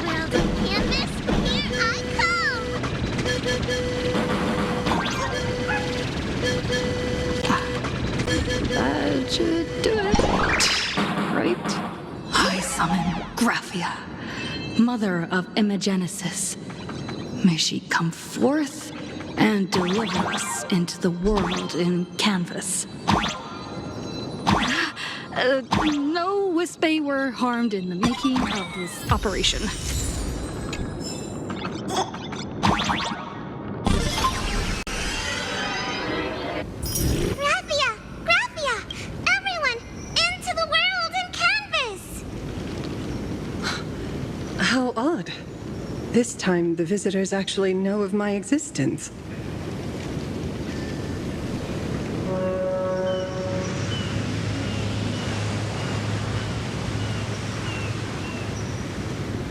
World of Canvas, here I come! That should do it, right? I summon Graphia, mother of Imagenesis. May she come forth and deliver us into the world in Canvas. No Wispy were harmed in the making of this operation. Graphia! Graphia! Everyone, into the world in Canvas! How odd. This time, the visitors actually know of my existence.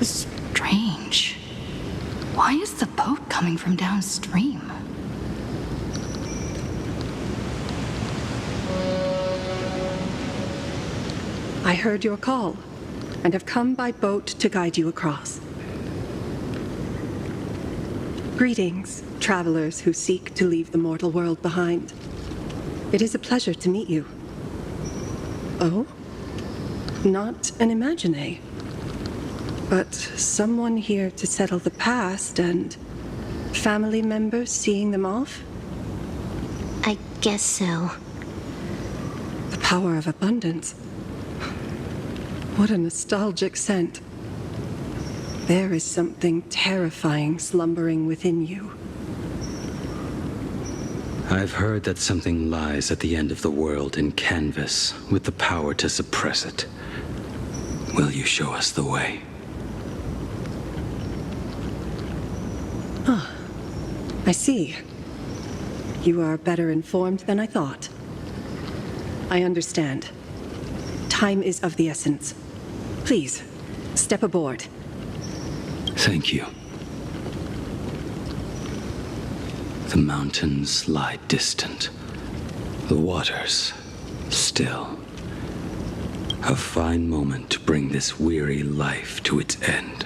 Strange. Why is the boat coming from downstream? I heard your call, and have come by boat to guide you across. Greetings, travelers who seek to leave the mortal world behind. It is a pleasure to meet you. Oh? Not an Imagine, but someone here to settle the past and family members seeing them off? I guess so. The power of abundance. What a nostalgic scent. There is something terrifying slumbering within you. I've heard that something lies at the end of the world in Canvas with the power to suppress it. Will you show us the way? Ah, I see. You are better informed than I thought. I understand. Time is of the essence. Please, step aboard. Thank you. The mountains lie distant. The waters still. A fine moment to bring this weary life to its end.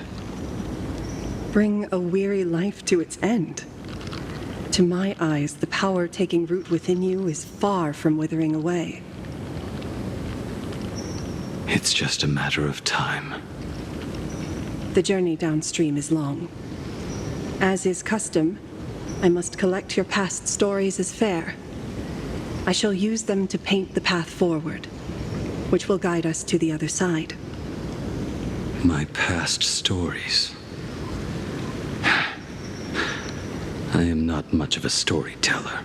Bring a weary life to its end. To my eyes, the power taking root within you is far from withering away. It's just a matter of time. The journey downstream is long. As is custom, I must collect your past stories as fare. I shall use them to paint the path forward, which will guide us to the other side. My past stories. I am not much of a storyteller.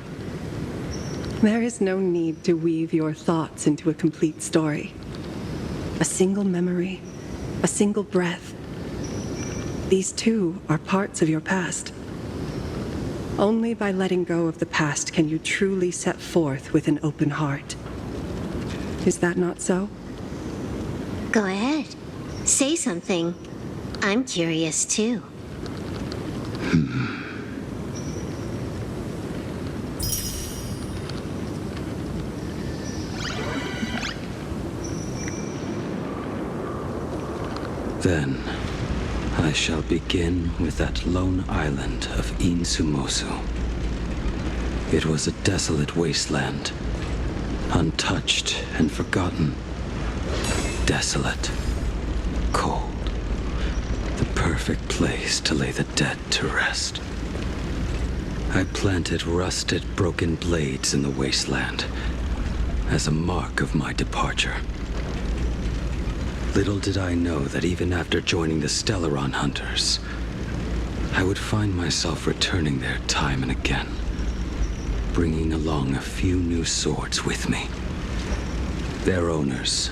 There is no need to weave your thoughts into a complete story. A single memory, a single breath. These too are parts of your past. Only by letting go of the past can you truly set forth with an open heart. Is that not so? Go ahead. Say something. I'm curious too. Then, I shall begin with that lone island of Insumosu. It was a desolate wasteland, untouched and forgotten. Desolate, cold, the perfect place to lay the dead to rest. I planted rusted, broken blades in the wasteland as a mark of my departure. Little did I know that even after joining the Stellaron Hunters, I would find myself returning there time and again, bringing along a few new swords with me. Their owners,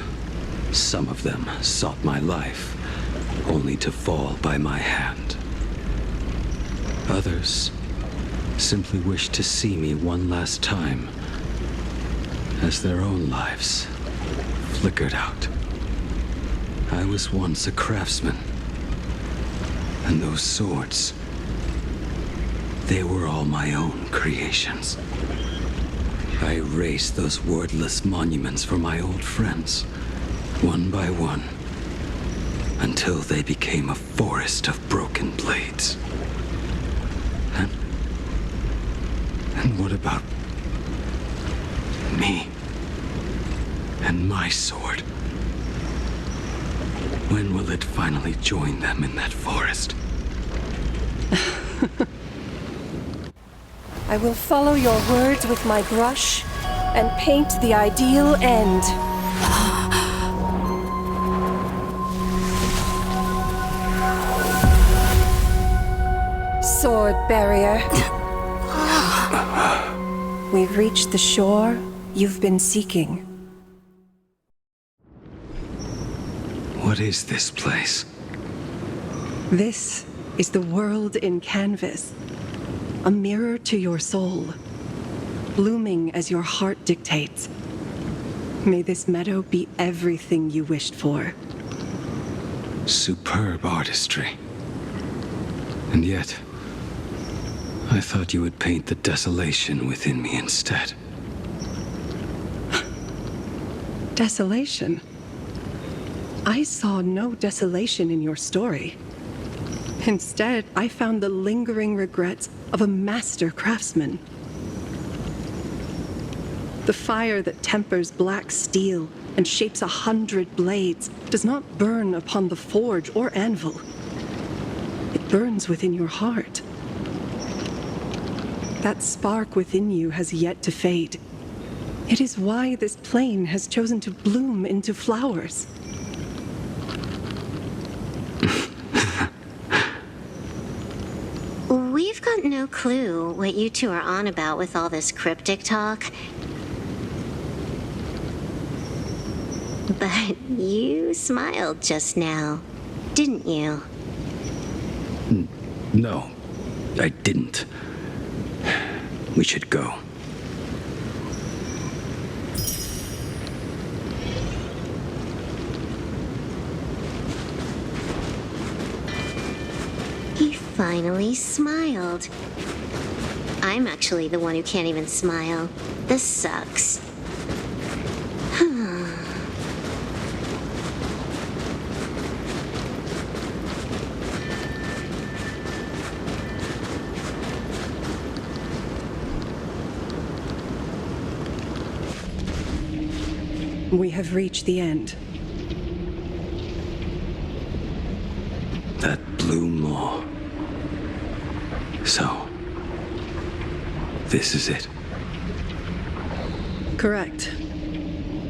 some of them sought my life, only to fall by my hand. Others simply wished to see me one last time, as their own lives flickered out. I was once a craftsman, and those swords, they were all my own creations. I erased those wordless monuments for my old friends, one by one, until they became a forest of broken blades. And what about me and my sword? When will it finally join them in that forest? I will follow your words with my brush and paint the ideal end. Sword barrier. We've reached the shore you've been seeking. What is this place? This is the world in canvas. A mirror to your soul, blooming as your heart dictates. May this meadow be everything you wished for. Superb artistry. And yet, I thought you would paint the desolation within me instead. Desolation? I saw no desolation in your story. Instead, I found the lingering regrets of a master craftsman. The fire that tempers black steel and shapes 100 blades does not burn upon the forge or anvil. It burns within your heart. That spark within you has yet to fade. It is why this plane has chosen to bloom into flowers. We've got no clue what you two are on about with all this cryptic talk. But you smiled just now, didn't you? No, I didn't. We should go. He finally smiled. I'm actually the one who can't even smile. This sucks. We have reached the end. That blue maw. So, this is it. Correct.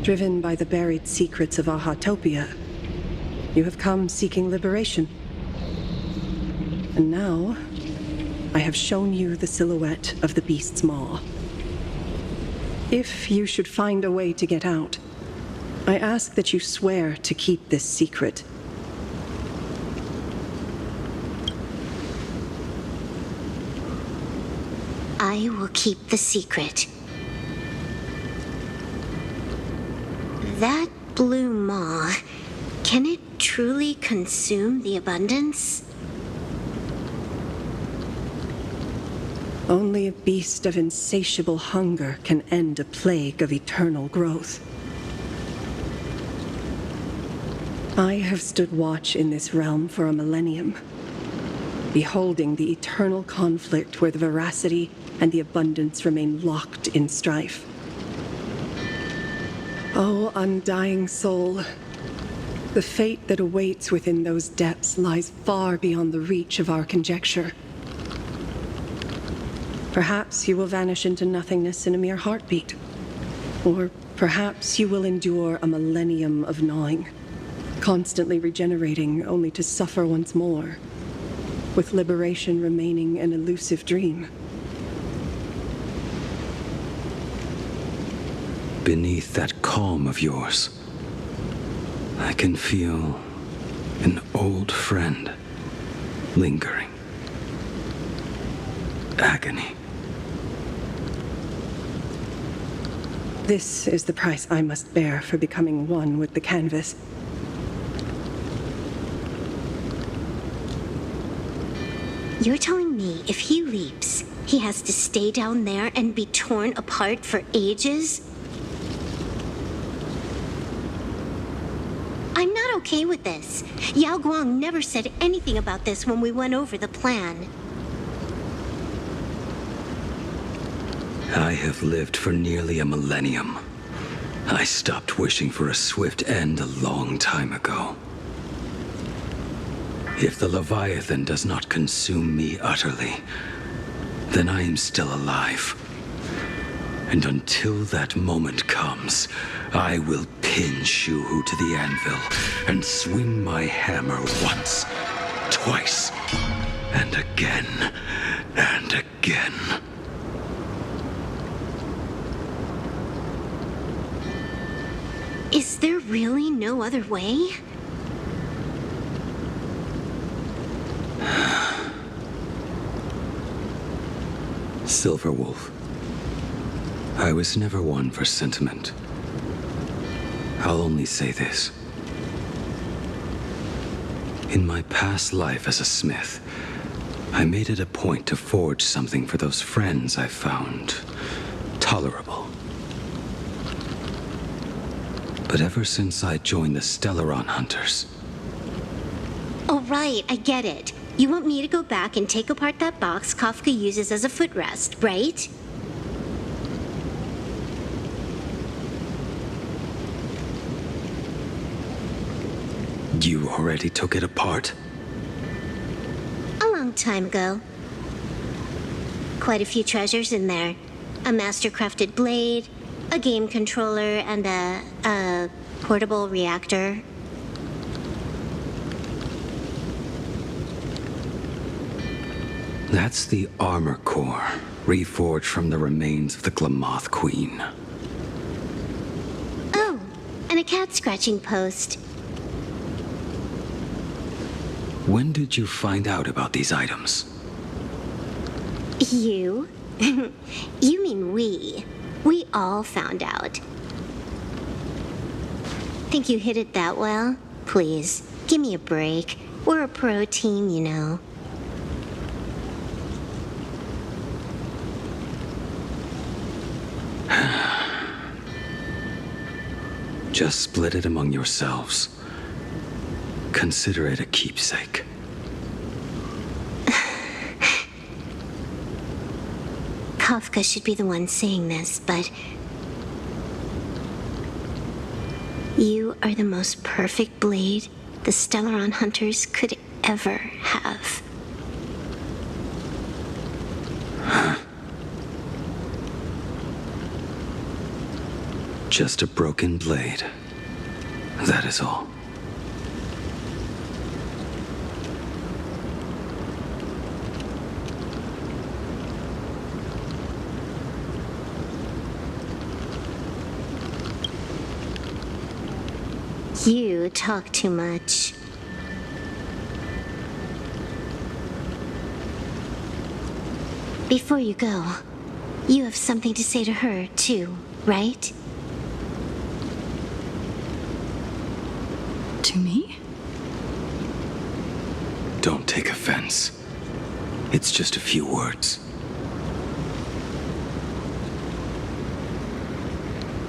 Driven by the buried secrets of Ahatopia, you have come seeking liberation. And now, I have shown you the silhouette of the beast's maw. If you should find a way to get out, I ask that you swear to keep this secret. I will keep the secret. That blue maw, can it truly consume the abundance? Only a beast of insatiable hunger can end a plague of eternal growth. I have stood watch in this realm for a millennium, beholding the eternal conflict where the veracity and the abundance remain locked in strife. Oh, undying soul, the fate that awaits within those depths lies far beyond the reach of our conjecture. Perhaps you will vanish into nothingness in a mere heartbeat. Or perhaps you will endure a millennium of gnawing, constantly regenerating only to suffer once more, with liberation remaining an elusive dream. Beneath that calm of yours, I can feel an old friend lingering. Agony. This is the price I must bear for becoming one with the canvas. You're telling me if he leaps, He has to stay down there and be torn apart for ages? I'm not okay with this. Yao Guang never said anything about this when we went over the plan. I have lived for nearly a millennium. I stopped wishing for a swift end a long time ago. If the Leviathan does not consume me utterly, then I am still alive. And until that moment comes, I will pin Shuhu to the anvil and swing my hammer once, twice, and again, and again. Is there really no other way? Silverwolf, I was never one for sentiment. I'll only say this. In my past life as a smith, I made it a point to forge something for those friends I found tolerable. But ever since I joined the Stellaron Hunters... Oh, right, I get it. You want me to go back and take apart that box Kafka uses as a footrest, right? You already took it apart? A long time ago. Quite a few treasures in there. A master-crafted blade, a game controller, and a portable reactor. That's the armor core, reforged from the remains of the Glamoth Queen. Oh, and a cat-scratching post. When did you find out about these items? You? You mean we. We all found out. Think you hit it that well? Please, give me a break. We're a pro team, you know. Just split it among yourselves. Consider it a keepsake. Kafka should be the one saying this, but... You are the most perfect blade the Stellaron Hunters could ever have. Just a broken blade. That is all. You talk too much. Before you go, you have something to say to her, too, right? To me? Don't take offense. It's just a few words.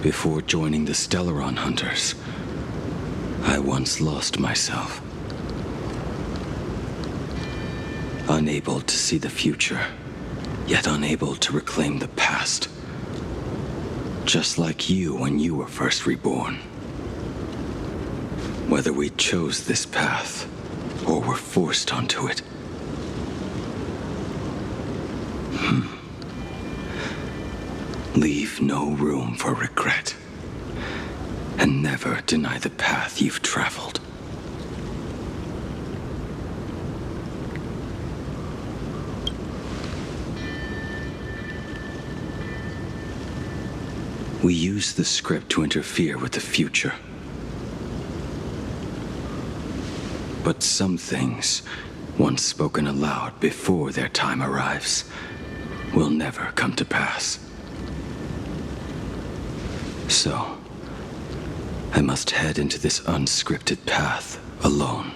Before joining the Stellaron Hunters, I once lost myself. Unable to see the future, yet unable to reclaim the past. Just like you when you were first reborn. Whether we chose this path, or were forced onto it. Leave no room for regret. And never deny the path you've traveled. We use the script to interfere with the future. But some things, once spoken aloud before their time arrives, will never come to pass. So, I must head into this unscripted path alone,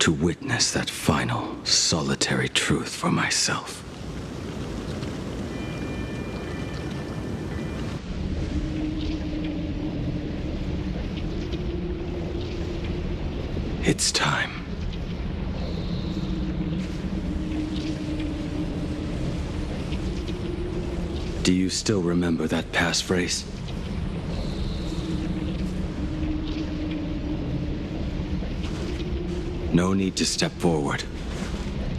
to witness that final, solitary truth for myself. It's time. Do you still remember that passphrase? No need to step forward.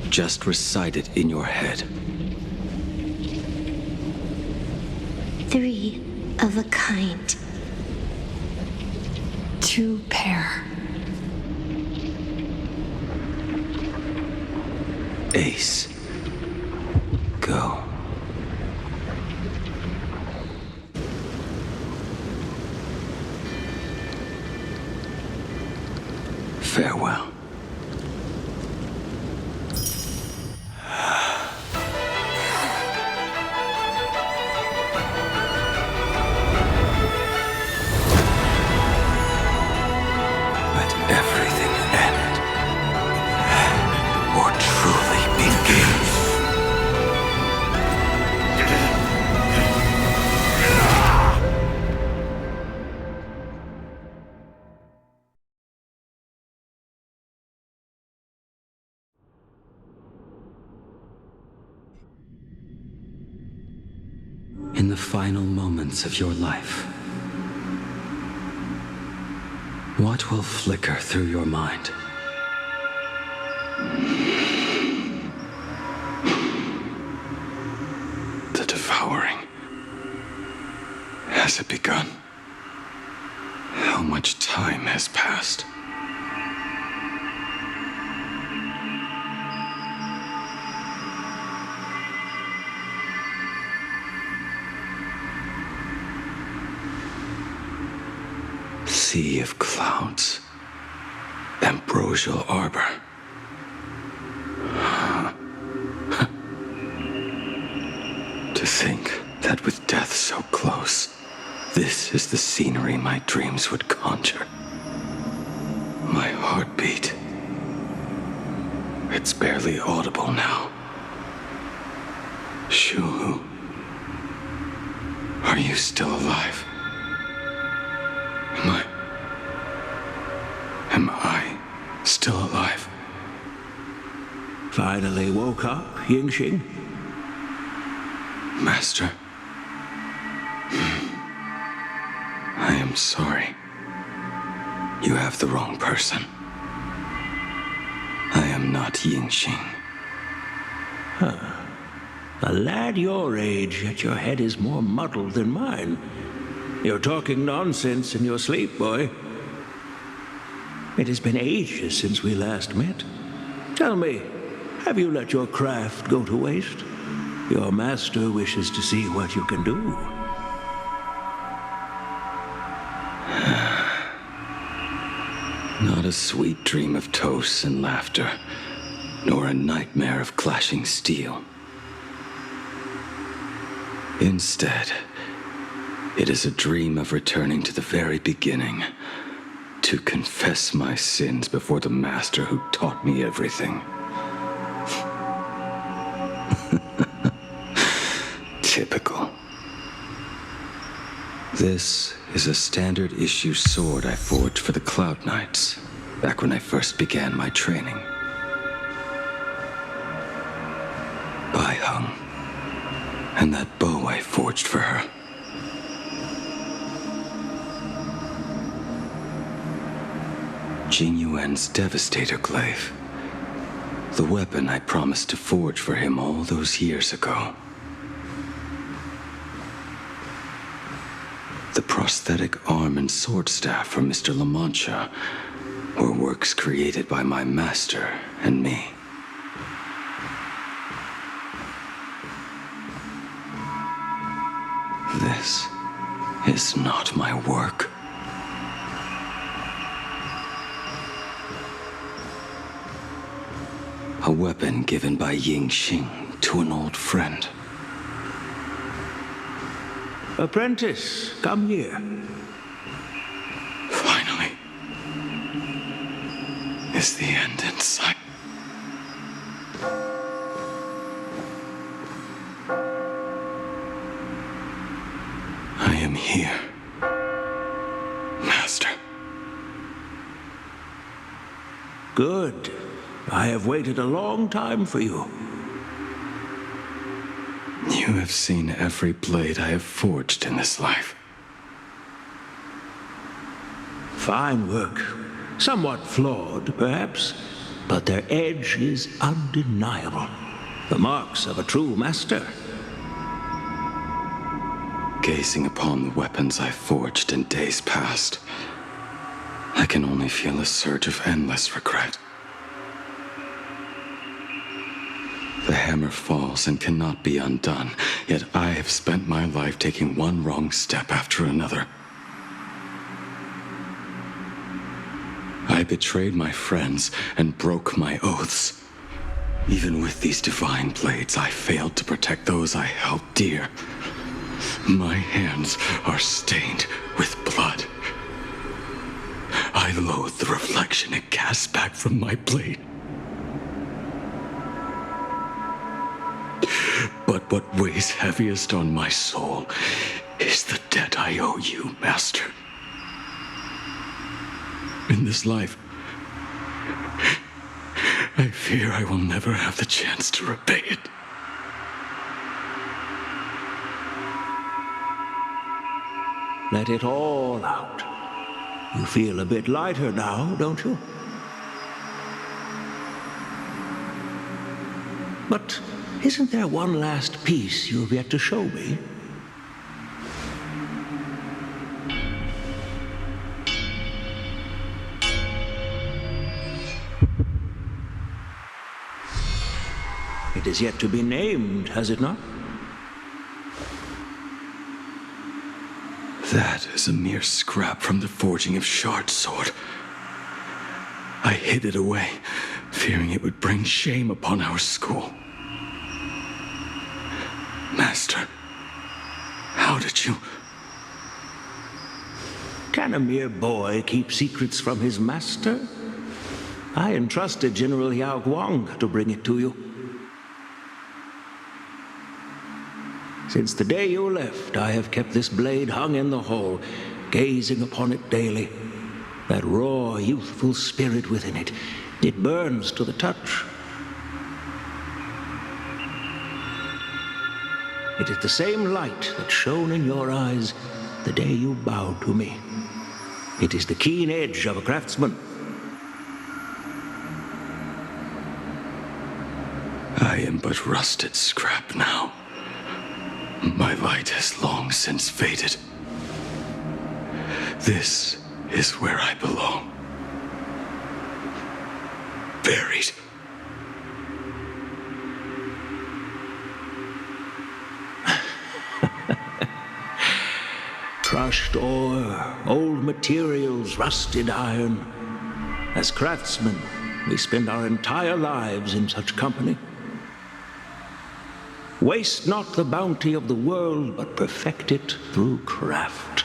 Just recite it in your head. 3 of a kind. 2 pair. Ace. Go. Farewell. Let everything end, or truly begin. In the final moments of your life, what will flicker through your mind? The devouring. Has it begun? How much time has passed? Sea of clouds. Ambrosial arbor. To think that with death so close, this is the scenery my dreams would conjure. My heartbeat. It's barely audible now. Shuhu. Are you still alive? Am I still alive? Finally woke up, Yingxing? Master. I am sorry. You have the wrong person. I am not Yingxing. A lad your age, yet your head is more muddled than mine. You're talking nonsense in your sleep, boy. It has been ages since we last met. Tell me, have you let your craft go to waste? Your master wishes to see what you can do. Not a sweet dream of toasts and laughter, nor a nightmare of clashing steel. Instead, it is a dream of returning to the very beginning, to confess my sins before the master who taught me everything. Typical. This is a standard issue sword I forged for the Cloud Knights, back when I first began my training. Bai Hung, and that bow I forged for her. Jing Yuan's Devastator Glaive. The weapon I promised to forge for him all those years ago. The prosthetic arm and sword staff for Mr. La Mancha were works created by my master and me. This is not my work. A weapon given by Yingxing to an old friend. Apprentice, come here. Finally. Is the end in sight? I am here, Master. Good. I have waited a long time for you. You have seen every blade I have forged in this life. Fine work. Somewhat flawed, perhaps, but their edge is undeniable. The marks of a true master. Gazing upon the weapons I forged in days past, I can only feel a surge of endless regret. The hammer falls and cannot be undone, yet I have spent my life taking one wrong step after another. I betrayed my friends and broke my oaths. Even with these divine blades, I failed to protect those I held dear. My hands are stained with blood. I loathe the reflection it casts back from my blade. But what weighs heaviest on my soul is the debt I owe you, Master. In this life, I fear I will never have the chance to repay it. Let it all out. You feel a bit lighter now, don't you? But isn't there one last piece you've yet to show me? It is yet to be named, has it not? That is a mere scrap from the forging of Shard's sword. I hid it away, fearing it would bring shame upon our school. Master, how did you... Can a mere boy keep secrets from his master? I entrusted General Yao Guang to bring it to you. Since the day you left, I have kept this blade hung in the hall, gazing upon it daily. That raw, youthful spirit within it, it burns to the touch. It is the same light that shone in your eyes the day you bowed to me. It is the keen edge of a craftsman. I am but rusted scrap now. My light has long since faded. This is where I belong. Buried. Crushed ore, old materials, rusted iron. As craftsmen, we spend our entire lives in such company. Waste not the bounty of the world, but perfect it through craft.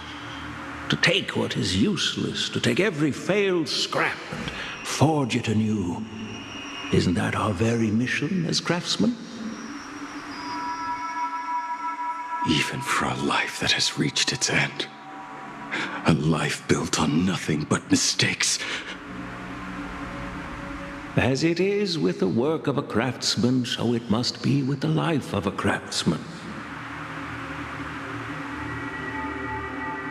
To take what is useless, to take every failed scrap and forge it anew. Isn't that our very mission as craftsmen? Even for a life that has reached its end. A life built on nothing but mistakes. As it is with the work of a craftsman, so it must be with the life of a craftsman.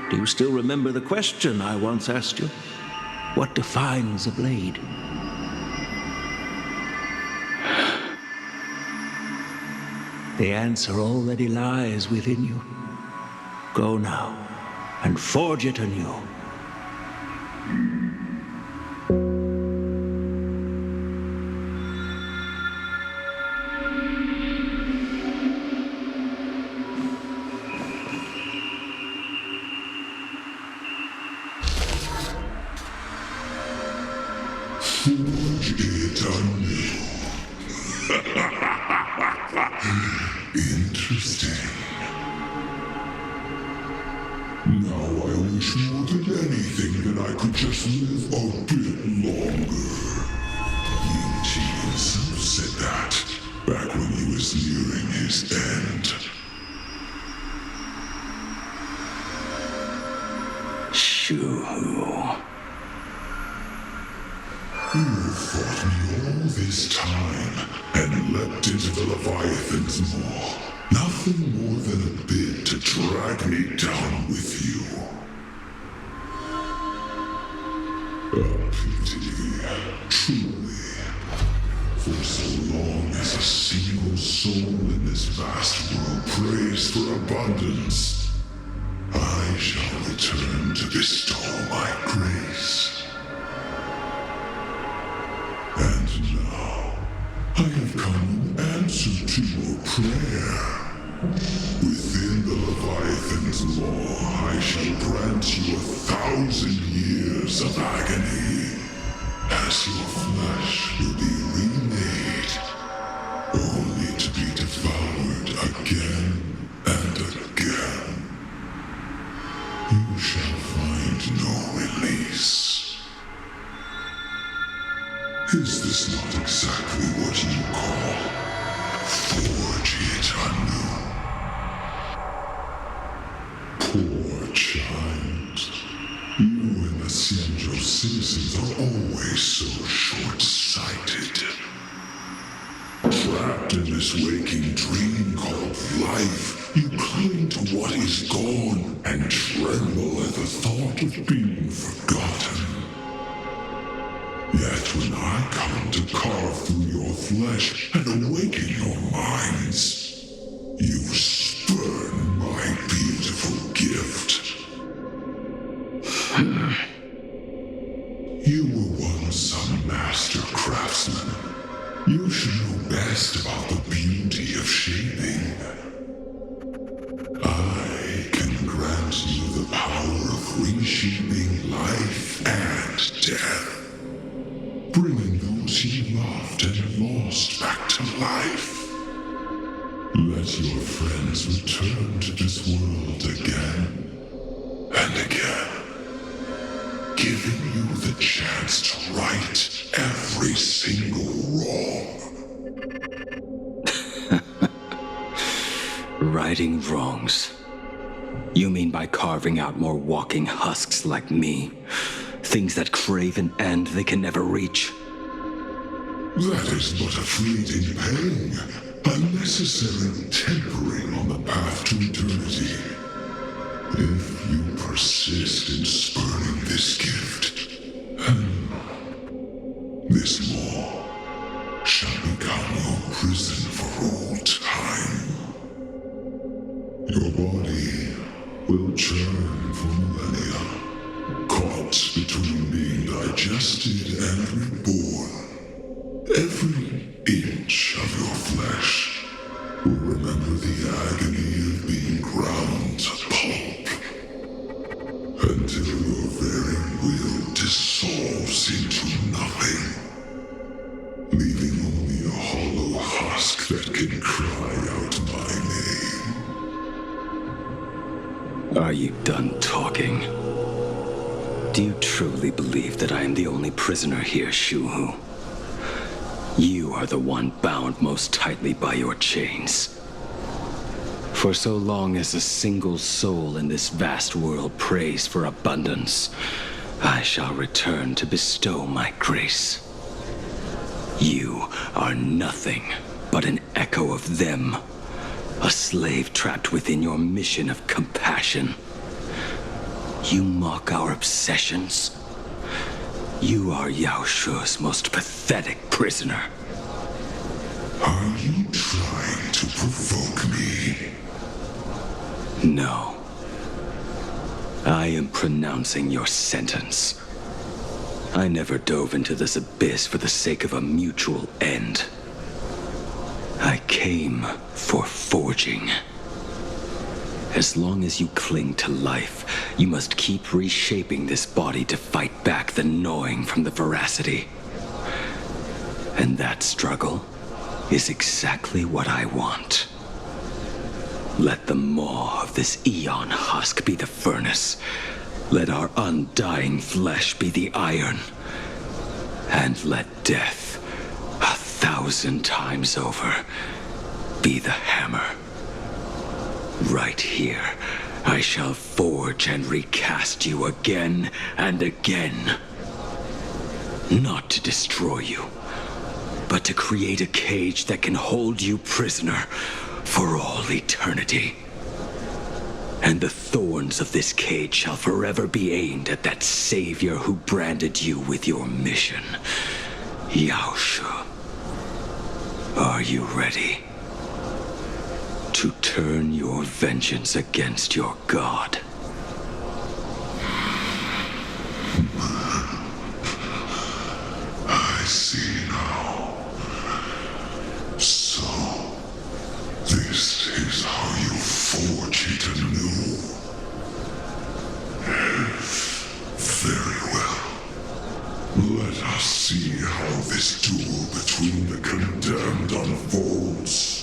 Do you still remember the question I once asked you? What defines a blade? The answer already lies within you. Go now and forge it anew. Forge it anew. Interesting. Now I wish more than anything that I could just live a bit longer. Ying Chi himself said that back when he was nearing his end. Shoo. You've fought me all this time and leapt into the Leviathan's maw. Nothing more than a bit to drag me down with you. A pity, truly. For so long as a single soul in this vast world prays for abundance, I shall return to bestow my grace. And now, I have come in answer to your prayer. Within the Leviathan's law, I shall grant you 1,000 years of agony, as your flesh will be remade, only to be devoured again and again. You shall find no release. Is this not exactly what you call forge it anew? Poor child. You and the Cienjo citizens are always so short-sighted. Trapped in this waking dream called life, you cling to what is gone and tremble at the thought of being forgotten. Yet when I come to carve through your flesh and awaken your minds, you spurn my beautiful gift. You were once a master craftsman. You should know best about the beauty of shaping. I can grant you the power of reshaping life and death. Bringing those you loved and lost back to life. Let your friends return to this world again and again, giving you the chance to right every single wrong. Righting wrongs. You mean by carving out more walking husks like me? Things that crave an end they can never reach. That is but a fleeting pang, a necessary tempering on the path to eternity. If you persist in spurning this gift, this law shall become your prison for all time. Your body will churn for millennia, caught between being digested and reborn. Every inch of your flesh will remember the agony of being ground to pulp, until your very will dissolves into nothing, leaving only a hollow husk that can cry out my name. Are you done talking? Do you truly believe that I am the only prisoner here, Shuhu? You are the one bound most tightly by your chains. For so long as a single soul in this vast world prays for abundance, I shall return to bestow my grace. You are nothing but an echo of them, a slave trapped within your mission of compassion. You mock our obsessions. You are Yao Shu's most pathetic prisoner. Are you trying to provoke me? No. I am pronouncing your sentence. I never dove into this abyss for the sake of a mutual end. I came for forging. As long as you cling to life, you must keep reshaping this body to fight back the gnawing from the veracity. And that struggle is exactly what I want. Let the maw of this eon husk be the furnace. Let our undying flesh be the iron. And let death, 1,000 times over, be the hammer. Right here, I shall forge and recast you again and again. Not to destroy you, but to create a cage that can hold you prisoner for all eternity. And the thorns of this cage shall forever be aimed at that savior who branded you with your mission. Yaosha. Are you ready to turn your vengeance against your god? I see now. So, this is how you forge it anew. Very well. Let us see how this duel between the condemned unfolds.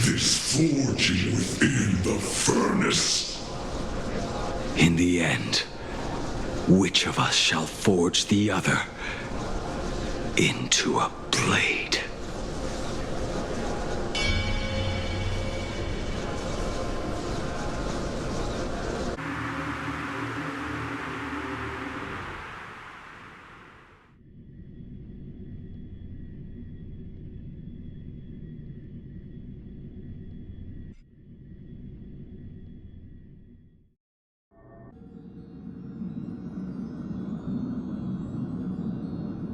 This forging within the furnace. In the end, which of us shall forge the other into a blade?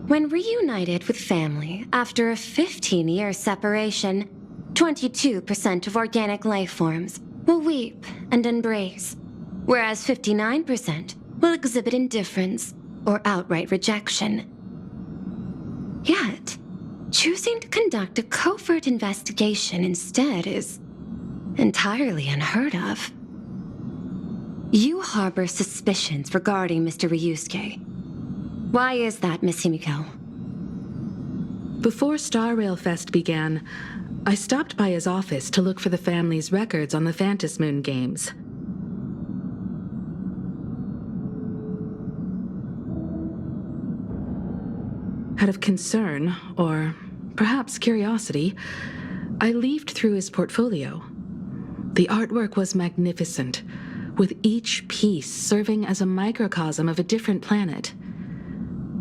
When reunited with family after a 15-year separation, 22% of organic life forms will weep and embrace, whereas 59% will exhibit indifference or outright rejection. Yet, choosing to conduct a covert investigation instead is entirely unheard of. You harbor suspicions regarding Mr. Ryusuke. Why is that, Miss Himiko? Before Star Rail Fest began, I stopped by his office to look for the family's records on the Phantom Moon games. Out of concern, or perhaps curiosity, I leafed through his portfolio. The artwork was magnificent, with each piece serving as a microcosm of a different planet.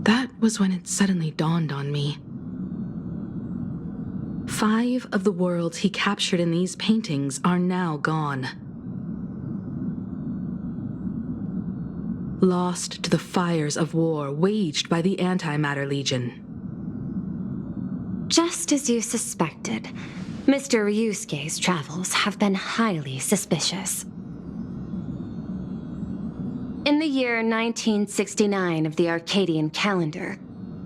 That was when it suddenly dawned on me. 5 of the worlds he captured in these paintings are now gone. Lost to the fires of war waged by the Antimatter Legion. Just as you suspected, Mr. Ryusuke's travels have been highly suspicious. In the year 1969 of the Arcadian calendar,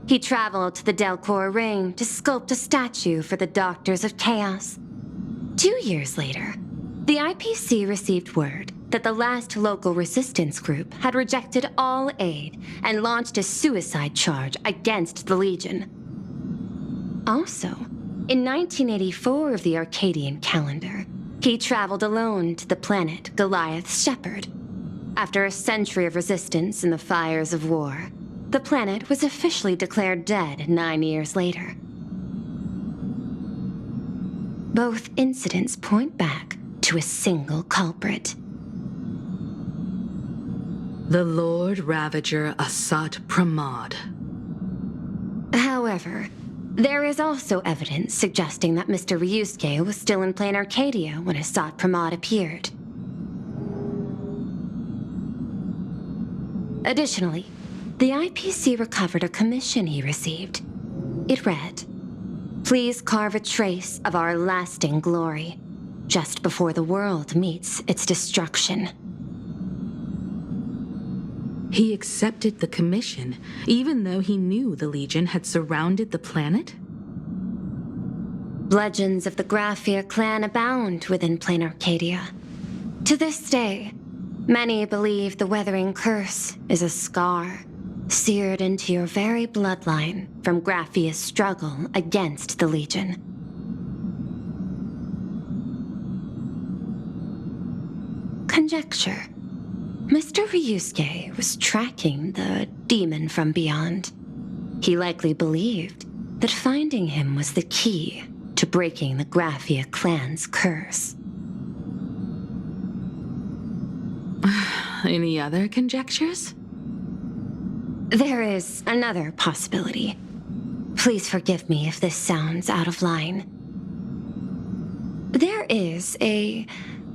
he traveled to the Delcor Ring to sculpt a statue for the Doctors of Chaos. 2 years later, the IPC received word that the last local resistance group had rejected all aid and launched a suicide charge against the Legion. Also, in 1984 of the Arcadian calendar, he traveled alone to the planet Goliath's Shepherd. After a century of resistance in the fires of war, the planet was officially declared dead 9 years later. Both incidents point back to a single culprit. The Lord Ravager Asat Pramod. However, there is also evidence suggesting that Mr. Ryusuke was still in plain Arcadia when Asat Pramod appeared. Additionally, the IPC recovered a commission he received. It read, "Please carve a trace of our lasting glory, just before the world meets its destruction." He accepted the commission, even though he knew the Legion had surrounded the planet? Legends of the Graphia clan abound within plain Arcadia. To this day, many believe the Weathering Curse is a scar seared into your very bloodline from Graphia's struggle against the Legion. Conjecture. Mr. Ryusuke was tracking the demon from beyond. He likely believed that finding him was the key to breaking the Graphia clan's curse. Any other conjectures? There is another possibility. Please forgive me if this sounds out of line. There is a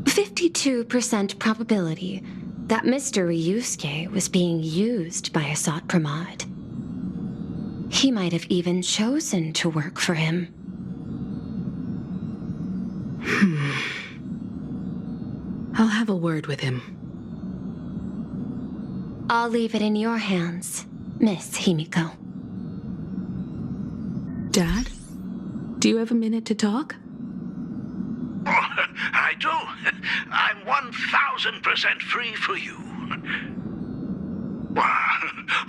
52% probability that Mr. Ryusuke was being used by Asat Pramod. He might have even chosen to work for him. I'll have a word with him. I'll leave it in your hands, Miss Himiko. Dad, do you have a minute to talk? I do. I'm 1,000% free for you.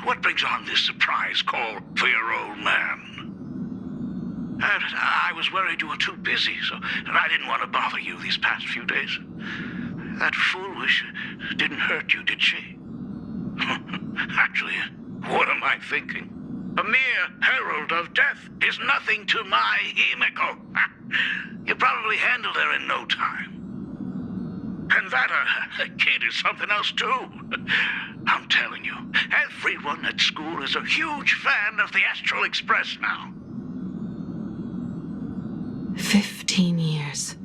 What brings on this surprise call for your old man? I was worried you were too busy, so I didn't want to bother you these past few days. That foolish didn't hurt you, did she? Actually, what am I thinking? A mere herald of death is nothing to my Himiko. You probably handled her in no time. And that kid is something else, too. I'm telling you, everyone at school is a huge fan of the Astral Express now. 15 years.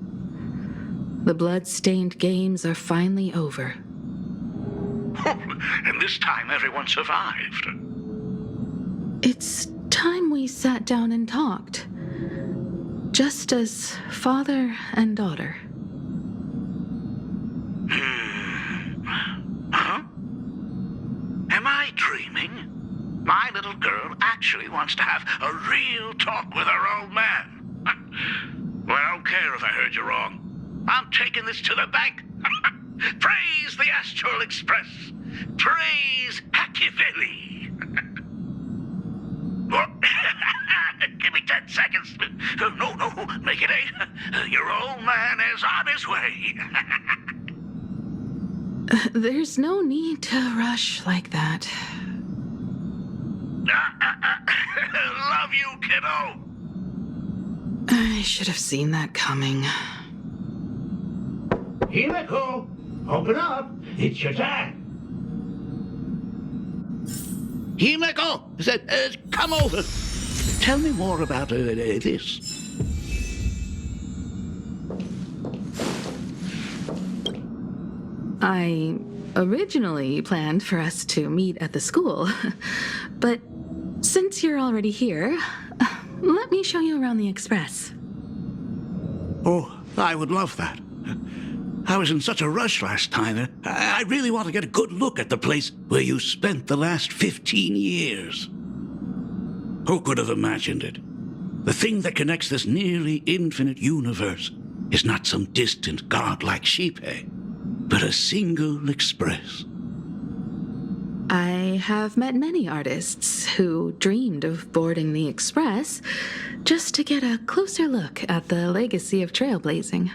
The blood-stained games are finally over. And this time everyone survived. It's time we sat down and talked. Just as father and daughter. Huh? Am I dreaming? My little girl actually wants to have a real talk with her old man. Well, I don't care if I heard you wrong. I'm taking this to the bank. Praise the Astral Express. Praise Hakivelli. Give me 10 seconds. No, make it 8. Your old man is on his way. There's no need to rush like that. Love you, kiddo. I should have seen that coming. Himiko, open up. It's your time. Himiko, come over. Tell me more about this. I originally planned for us to meet at the school, but since you're already here, let me show you around the Express. Oh, I would love that. I was in such a rush last time. I really want to get a good look at the place where you spent the last 15 years. Who could have imagined it? The thing that connects this nearly infinite universe is not some distant godlike Shipe, but a single express. I have met many artists who dreamed of boarding the Express just to get a closer look at the legacy of trailblazing.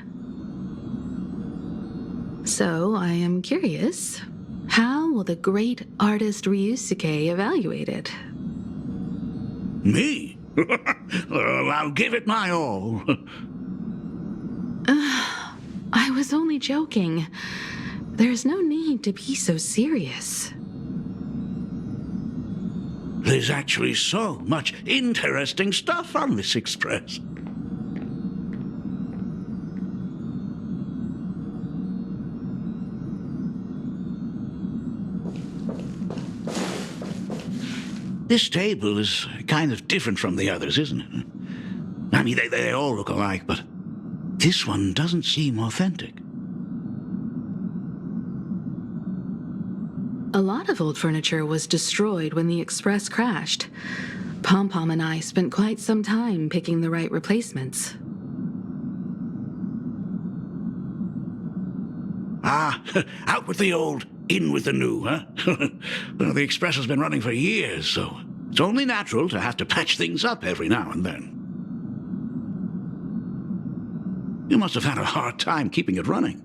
So I am curious, how will the great artist Ryusuke evaluate it? Me? Well, I'll give it my all. I was only joking. There's no need to be so serious. There's actually so much interesting stuff on this express. This table is kind of different from the others, isn't it? I mean, they all look alike, but this one doesn't seem authentic. A lot of old furniture was destroyed when the Express crashed. Pom-Pom and I spent quite some time picking the right replacements. Ah, out with the old, in with the new, huh? Well, the Express has been running for years, so it's only natural to have to patch things up every now and then. You must have had a hard time keeping it running.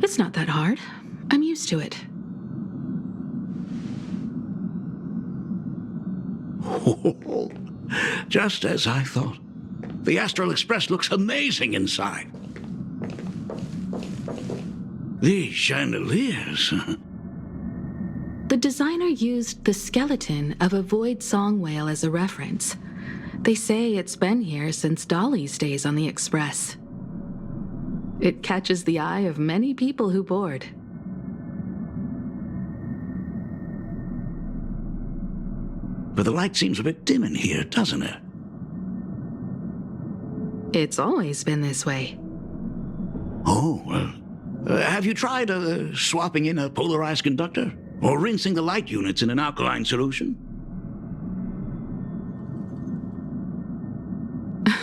It's not that hard. I'm used to it. Just as I thought. The Astral Express looks amazing inside. These chandeliers. The designer used the skeleton of a void song whale as a reference. They say it's been here since Dolly's days on the Express. It catches the eye of many people who board. But the light seems a bit dim in here, doesn't it? It's always been this way. Oh, well. Have you tried swapping in a polarized conductor? Or rinsing the light units in an alkaline solution?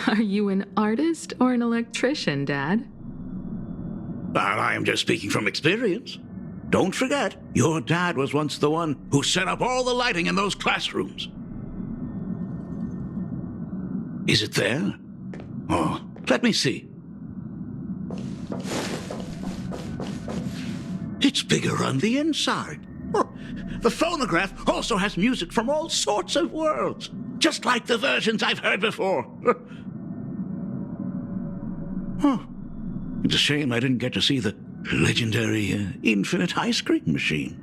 Are you an artist or an electrician, Dad? Well, I am just speaking from experience. Don't forget, your dad was once the one who set up all the lighting in those classrooms. Is it there? Oh, let me see. It's bigger on the inside. Oh, the phonograph also has music from all sorts of worlds, just like the versions I've heard before. Oh, it's a shame I didn't get to see the legendary infinite ice cream machine.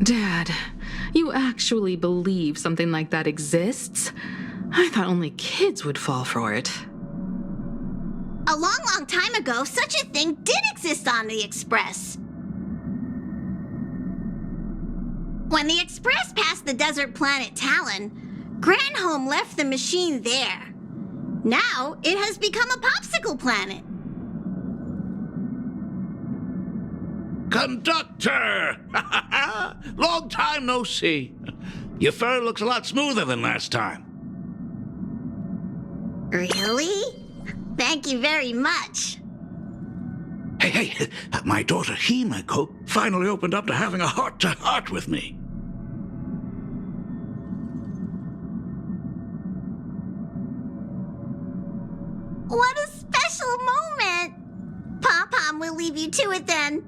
Dad, you actually believe something like that exists? I thought only kids would fall for it. A long, long time ago, such a thing did exist on the Express. When the Express passed the desert planet Talon, Granholm left the machine there. Now, it has become a popsicle planet. Conductor! Long time no see. Your fur looks a lot smoother than last time. Really? Thank you very much. Hey, my daughter Himeko finally opened up to having a heart-to-heart with me. What a special moment! Pom-Pom will leave you to it then.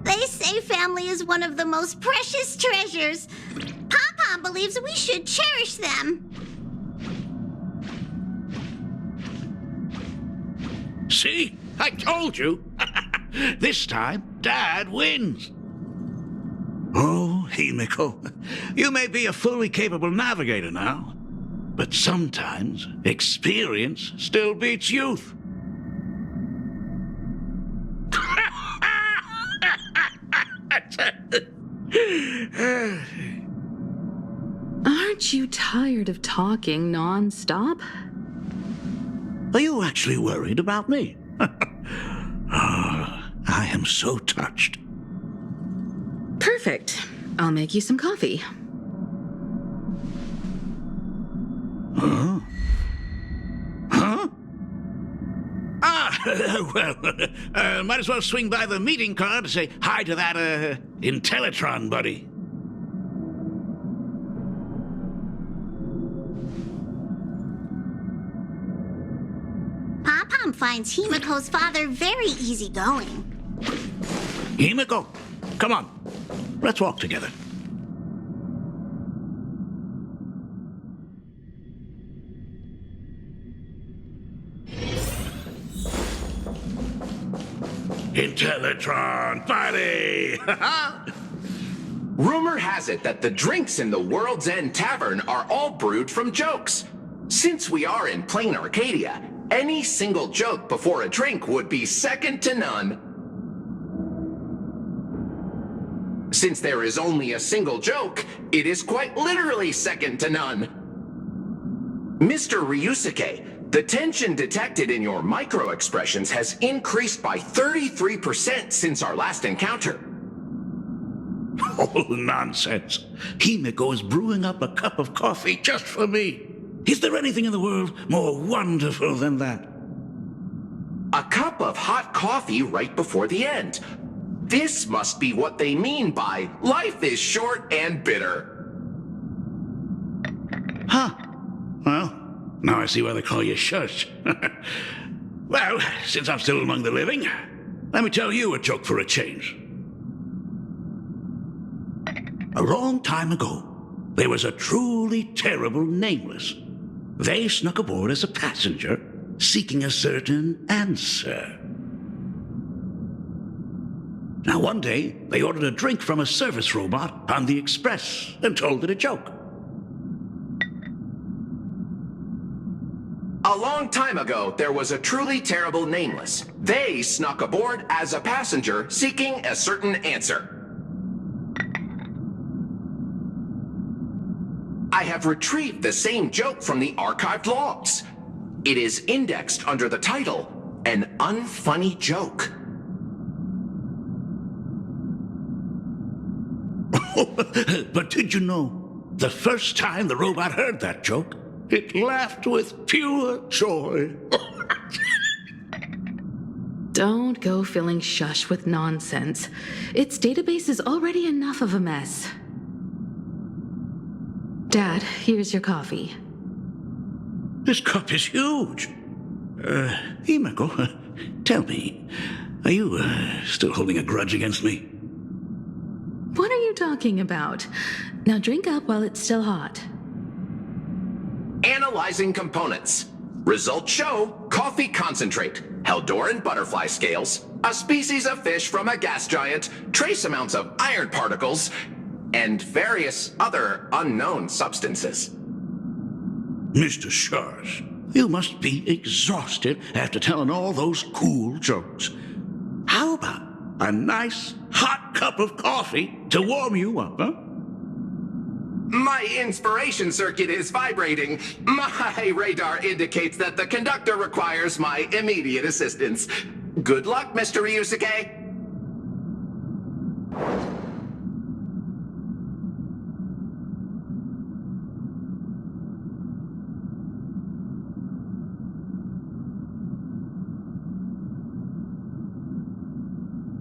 They say family is one of the most precious treasures. Pom-Pom believes we should cherish them. See? I told you. This time, Dad wins. Oh, Himeko, you may be a fully capable navigator now, but sometimes experience still beats youth. Aren't you tired of talking non-stop? Are you actually worried about me? Oh, I am so touched. Perfect. I'll make you some coffee. Huh? Huh? Well, might as well swing by the meeting car to say hi to that, Intellitron buddy. Pom-Pom finds Himeko's father very easygoing. Himeko, come on. Let's walk together. Intellitron party! Rumor has it that the drinks in the World's End Tavern are all brewed from jokes. Since we are in plain Arcadia, any single joke before a drink would be second to none. Since there is only a single joke, it is quite literally second to none. Mr. Ryusuke, the tension detected in your micro-expressions has increased by 33% since our last encounter. Oh, nonsense. Himeko is brewing up a cup of coffee just for me. Is there anything in the world more wonderful than that? A cup of hot coffee right before the end. This must be what they mean by life is short and bitter. Huh. Well, now I see why they call you Shush. Well, since I'm still among the living, let me tell you a joke for a change. A long time ago, there was a truly terrible nameless. They snuck aboard as a passenger, seeking a certain answer. Now, one day, they ordered a drink from a service robot on the Express and told it a joke. A long time ago, there was a truly terrible nameless. They snuck aboard as a passenger seeking a certain answer. I have retrieved the same joke from the archived logs. It is indexed under the title, An Unfunny Joke. But did you know, the first time the robot heard that joke, it laughed with pure joy. Don't go filling Shush with nonsense. Its database is already enough of a mess. Dad, here's your coffee. This cup is huge. Himeko, tell me, are you still holding a grudge against me? What are you talking about? Now drink up while it's still hot. Analyzing components. Results show coffee concentrate, Heldoran butterfly scales, a species of fish from a gas giant, trace amounts of iron particles, and various other unknown substances. Mr. Shush, you must be exhausted after telling all those cool jokes. How about a nice hot cup of coffee to warm you up, huh? My inspiration circuit is vibrating. My radar indicates that the conductor requires my immediate assistance. Good luck, Mr. Ryusuke.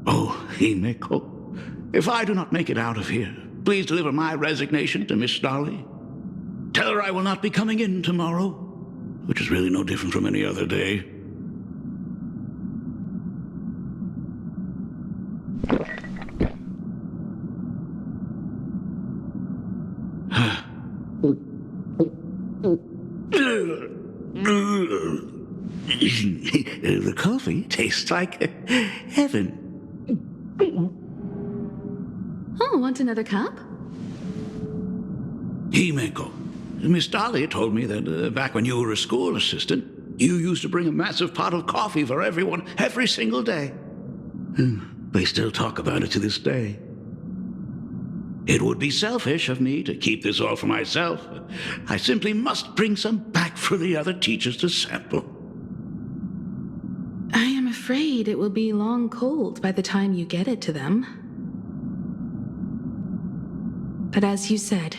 Oh, Himeko, if I do not make it out of here, please deliver my resignation to Miss Dolly. Tell her I will not be coming in tomorrow, which is really no different from any other day. The coffee tastes like heaven. Oh, want another cup? Himeko, Miss Dolly told me that back when you were a school assistant, you used to bring a massive pot of coffee for everyone every single day. They still talk about it to this day. It would be selfish of me to keep this all for myself. I simply must bring some back for the other teachers to sample. I am afraid it will be long cold by the time you get it to them. But as you said,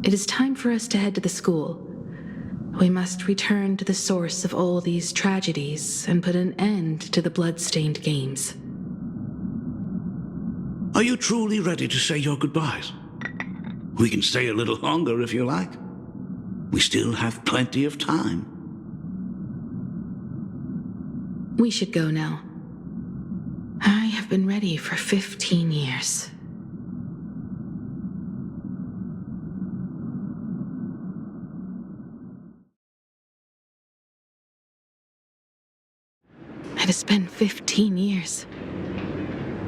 it is time for us to head to the school. We must return to the source of all these tragedies and put an end to the blood-stained games. Are you truly ready to say your goodbyes? We can stay a little longer if you like. We still have plenty of time. We should go now. I have been ready for 15 years. It has been 15 years.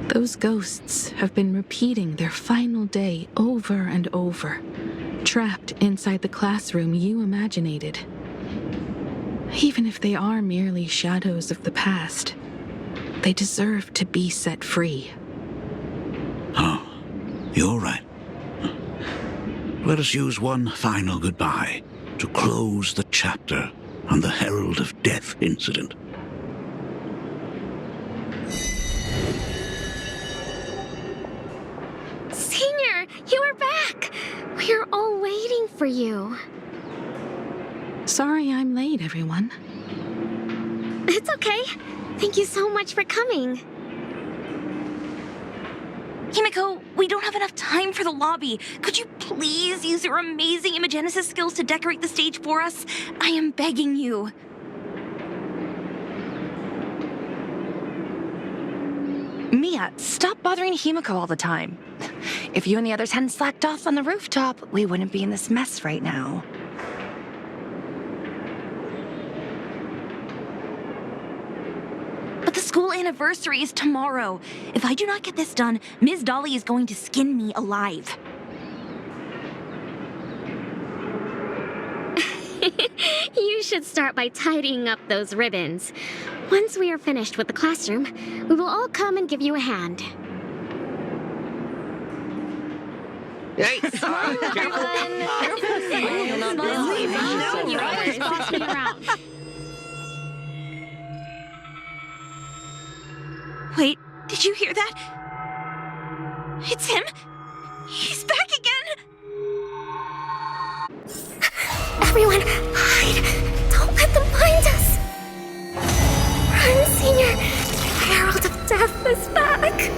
Those ghosts have been repeating their final day over and over, trapped inside the classroom you imaginated. Even if they are merely shadows of the past, they deserve to be set free. Oh, you're right. Let us use one final goodbye to close the chapter on the Herald of Death incident. Senior, you are back! We're all waiting for you. Sorry I'm late, everyone. It's okay. Thank you so much for coming. Himeko, we don't have enough time for the lobby. Could you please use your amazing Imagenesis skills to decorate the stage for us? I am begging you. Mia, stop bothering Himeko all the time. If you and the others hadn't slacked off on the rooftop, we wouldn't be in this mess right now. But the school school anniversary is tomorrow. If I do not get this done, Ms. Dolly is going to skin me alive. You should start by tidying up those ribbons. Once we are finished with the classroom, we will all come and give you a hand. Hey, Wait, did you hear that? It's him! He's back again! Everyone, hide! Don't let them find us! Run, Senior! The Herald of Death is back!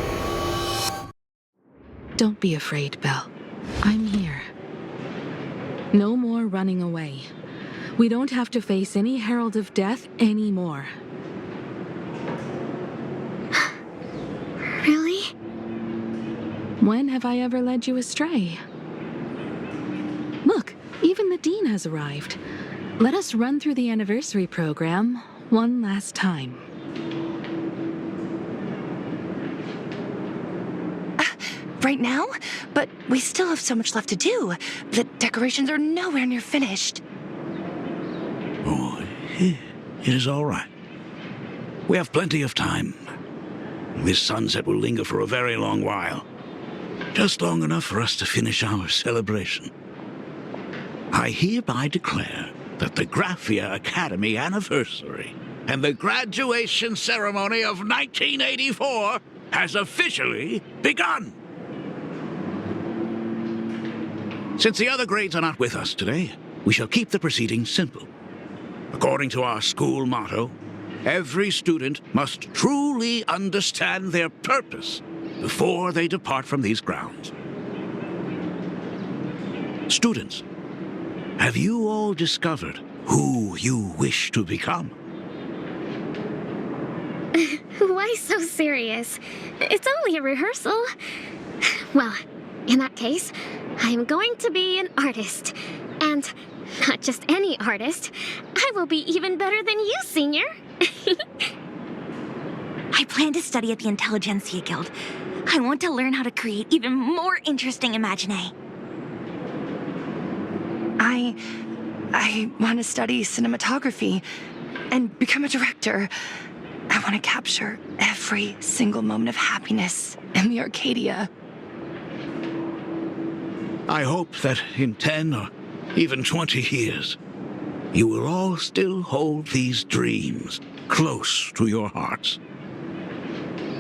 Don't be afraid, Belle. I'm here. No more running away. We don't have to face any Herald of Death anymore. Really? When have I ever led you astray? Look, even the Dean has arrived. Let us run through the anniversary program one last time. Right now? But we still have so much left to do. The decorations are nowhere near finished. Oh, it is all right. We have plenty of time. This sunset will linger for a very long while. Just long enough for us to finish our celebration. I hereby declare that the Graphia Academy anniversary and the graduation ceremony of 1984 has officially begun. Since the other grades are not with us today, we shall keep the proceedings simple. According to our school motto, every student must truly understand their purpose before they depart from these grounds. Students, have you all discovered who you wish to become? Why so serious? It's only a rehearsal. Well, in that case, I am going to be an artist. And not just any artist. I will be even better than you, Senior. I plan to study at the Intelligentsia Guild. I want to learn how to create even more interesting imaginae. I want to study cinematography and become a director. I want to capture every single moment of happiness in the Arcadia. I hope that in 10 or even 20 years, you will all still hold these dreams close to your hearts.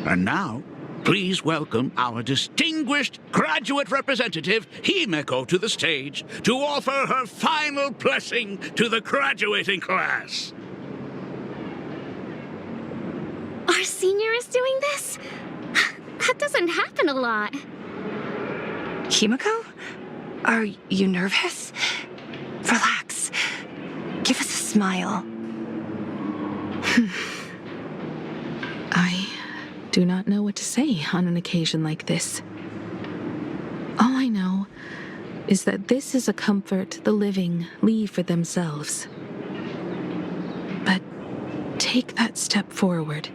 And now, please welcome our distinguished graduate representative, Himeko, to the stage to offer her final blessing to the graduating class. Our senior is doing this? That doesn't happen a lot. Himeko? Are you nervous? Relax. Give us a smile. I do not know what to say on an occasion like this. All I know is that this is a comfort the living leave for themselves. But take that step forward.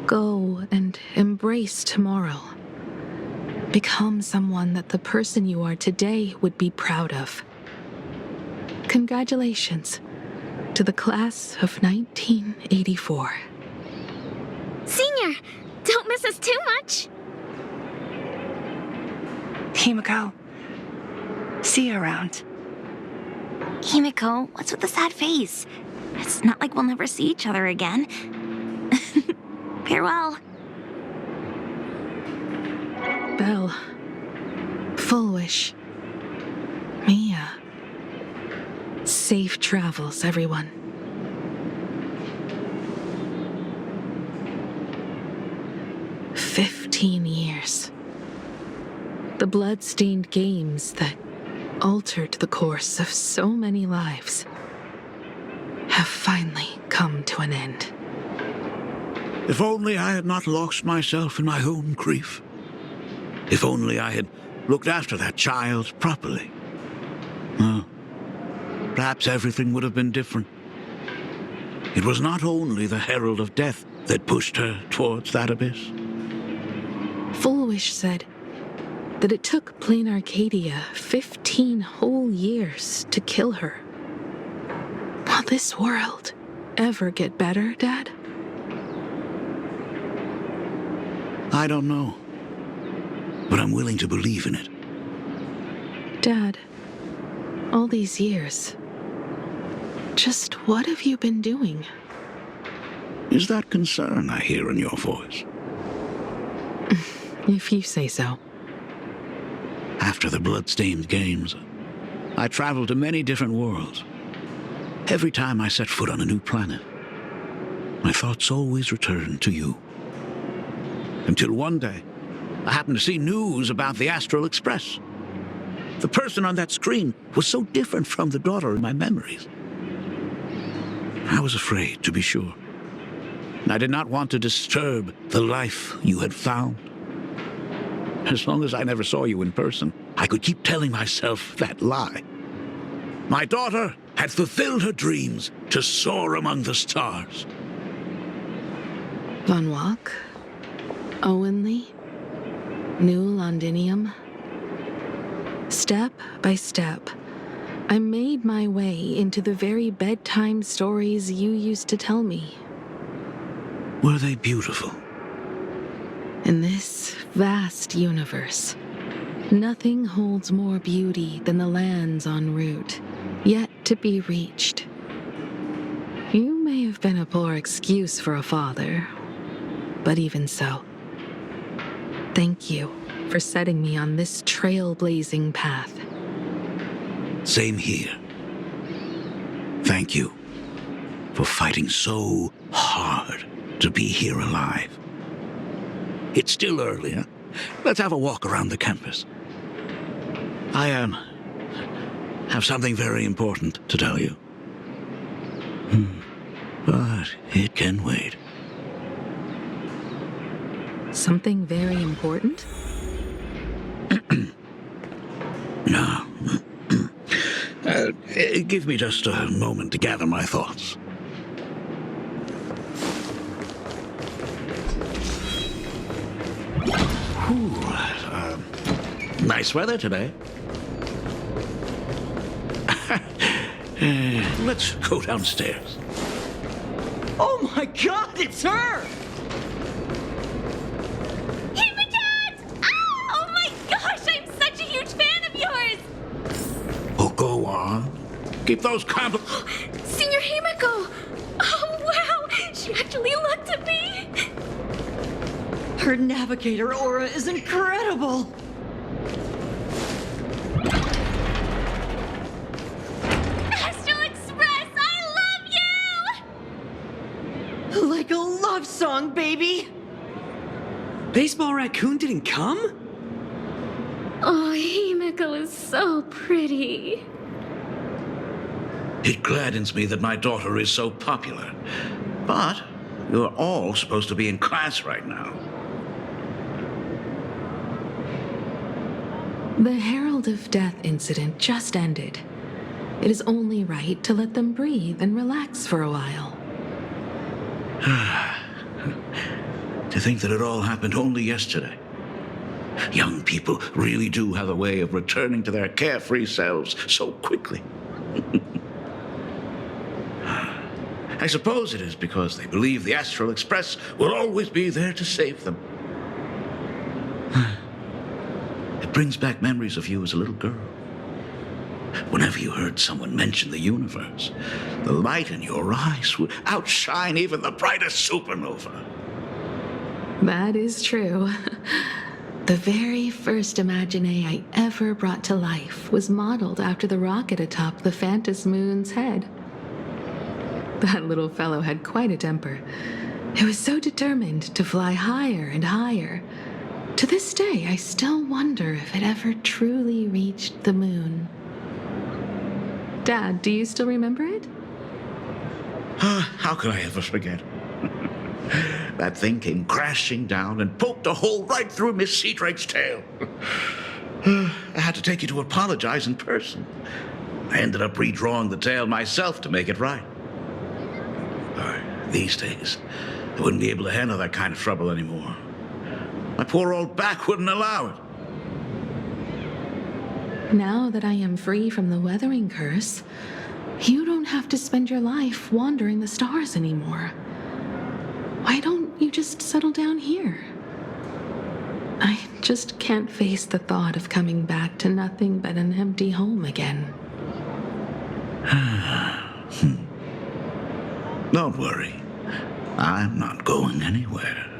Go and embrace tomorrow. Become someone that the person you are today would be proud of. Congratulations to the class of 1984. Senior, don't miss us too much. Himeko, see you around. Himeko, what's with the sad face? It's not like we'll never see each other again. Farewell. Belle, Full Wish, Mia. Safe travels, everyone. "15 years. The blood-stained games that altered the course of so many lives have finally come to an end. If only I had not lost myself in my own grief. If only I had looked after that child properly. Well, perhaps everything would have been different. it was not only the Herald of Death that pushed her towards that abyss. Fullwish said that it took Plain Arcadia 15 whole years to kill her. Will this world ever get better, Dad? I don't know, but I'm willing to believe in it. Dad, all these years, just what have you been doing? Is that concern I hear in your voice? If you say so. After the blood-stained games, I traveled to many different worlds. Every time I set foot on a new planet, my thoughts always returned to you. Until one day, I happened to see news about the Astral Express. The person on that screen was so different from the daughter in my memories. I was afraid, to be sure. I did not want to disturb the life you had found. As long as I never saw you in person, I could keep telling myself that lie. My daughter had fulfilled her dreams to soar among the stars. Von Walk, Owenly, New Londinium. Step by step, I made my way into the very bedtime stories you used to tell me. Were they beautiful? In this vast universe, nothing holds more beauty than the lands en route, yet to be reached. You may have been a poor excuse for a father, but even so, thank you for setting me on this trailblazing path. Same here. Thank you for fighting so hard to be here alive. It's still early, huh? Let's have a walk around the campus. I have something very important to tell you. But it can wait. Something very important? No. Give me just a moment to gather my thoughts. Nice weather today. Let's go downstairs. Oh my God, it's her! Hey, my dad! Oh my gosh, I'm such a huge fan of yours! Oh, go on. Keep those compliments. Senior Himiko! Oh, wow! She actually looked at me! Her navigator aura is incredible! Astral Express, I love you! Like a love song, baby! Baseball Raccoon didn't come? Oh, Himiko is so pretty. It gladdens me that my daughter is so popular. But you're all supposed to be in class right now. The Herald of Death incident just ended. It is only right to let them breathe and relax for a while. To think that it all happened only yesterday. Young people really do have a way of returning to their carefree selves so quickly. I suppose it is because they believe the Astral Express will always be there to save them. It brings back memories of you as a little girl. Whenever you heard someone mention the universe, the light in your eyes would outshine even the brightest supernova. That is true. The very first Imagine I ever brought to life was modeled after the rocket atop the Phantom Moon's head. That little fellow had quite a temper. It was so determined to fly higher and higher. To this day, I still wonder if it ever truly reached the moon. Dad, do you still remember it? How could I ever forget? That thing came crashing down and poked a hole right through Miss Seadrake's tail. I had to take you to apologize in person. I ended up redrawing the tail myself to make it right. these days. I wouldn't be able to handle that kind of trouble anymore. My poor old back wouldn't allow it. Now that I am free from the weathering curse, you don't have to spend your life wandering the stars anymore. Why don't you just settle down here? I just can't face the thought of coming back to nothing but an empty home again. Don't worry. I'm not going anywhere.